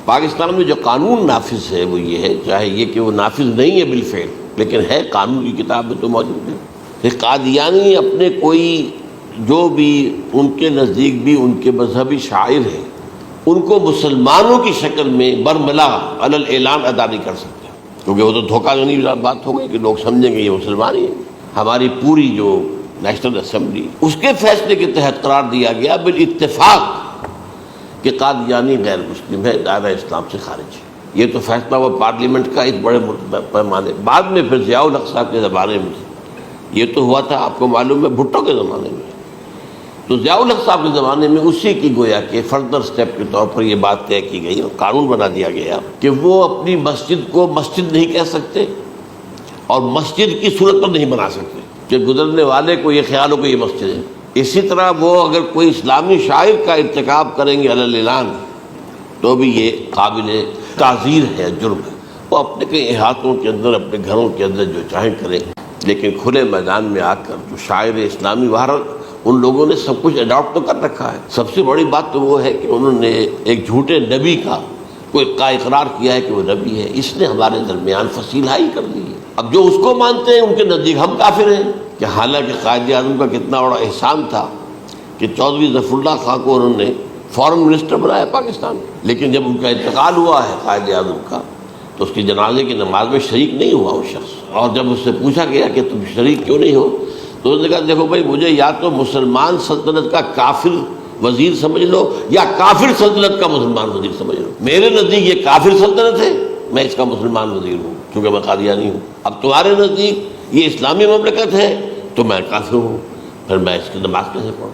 پاکستان میں جو قانون نافذ ہے وہ یہ ہے، چاہے یہ کہ وہ نافذ نہیں ہے بالفعل، لیکن ہے، قانون کی کتاب میں تو موجود ہے کہ قادیانی اپنے کوئی جو بھی ان کے نزدیک بھی ان کے مذہبی شاعر ہیں ان کو مسلمانوں کی شکل میں برملا علی الاعلان ادا نہیں کر سکتے، کیونکہ وہ تو دھوکہ دونی بات ہو گئی کہ لوگ سمجھیں گے یہ مسلمان ہی ہے۔ ہماری پوری جو نیشنل اسمبلی اس کے فیصلے کے تحت قرار دیا گیا بالاتفاق کہ قادیانی غیر مسلم ہے، دائرہ اسلام سے خارج ہے۔ یہ تو فیصلہ ہوا پارلیمنٹ کا ایک بڑے پیمانے، بعد میں پھر ضیاء الحق صاحب کے زمانے میں یہ تو ہوا تھا، آپ کو معلوم ہے، بھٹو کے زمانے میں، تو ضیاء الحق صاحب کے زمانے میں اسی کی گویا کہ فردر سٹیپ کے طور پر یہ بات طے کی گئی اور قانون بنا دیا گیا کہ وہ اپنی مسجد کو مسجد نہیں کہہ سکتے اور مسجد کی صورت پر نہیں بنا سکتے کہ گزرنے والے کو یہ خیال ہو کہ یہ مسجد ہے۔ اسی طرح وہ اگر کوئی اسلامی شاعر کا ارتکاب کریں گے علی الاعلان تو بھی یہ قابل تعزیر ہے، جرم ہے، وہ اپنے کئی احاطوں کے اندر، اپنے گھروں کے اندر جو چاہیں کریں، لیکن کھلے میدان میں آ کر جو شاعر اسلامی بہرحال ان لوگوں نے سب کچھ اڈاپٹ تو کر رکھا ہے۔ سب سے بڑی بات تو وہ ہے کہ انہوں نے ایک جھوٹے نبی کا اقرار کیا ہے کہ وہ نبی ہے، اس نے ہمارے درمیان فصیل ہائی کر دی ہے۔ اب جو اس کو مانتے ہیں ان کے نزدیک ہم کافر ہیں، کہ حالانکہ قائد اعظم کا کتنا بڑا احسان تھا کہ چودھری ظفر اللہ خان کو انہوں نے فارن منسٹر بنایا پاکستان، لیکن جب ان کا انتقال ہوا ہے قائد اعظم کا تو اس کی جنازے کی نماز میں شریک نہیں ہوا وہ شخص، اور جب اس سے پوچھا گیا کہ تم شریک کیوں نہیں ہو تو انہوں نے کہا دیکھو بھائی، مجھے یا تو مسلمان سلطنت کا کافر وزیر سمجھ لو یا کافر سلطنت کا مسلمان وزیر سمجھ لو، میرے نزدیک یہ کافر سلطنت ہے، میں اس کا مسلمان وزیر ہوں کیونکہ میں قادیانی ہوں۔ اب تمہارے نزدیک یہ اسلامی مملکت ہے تو میں کافر ہوں، پھر میں اس کی نماز کیسے پڑھوں؟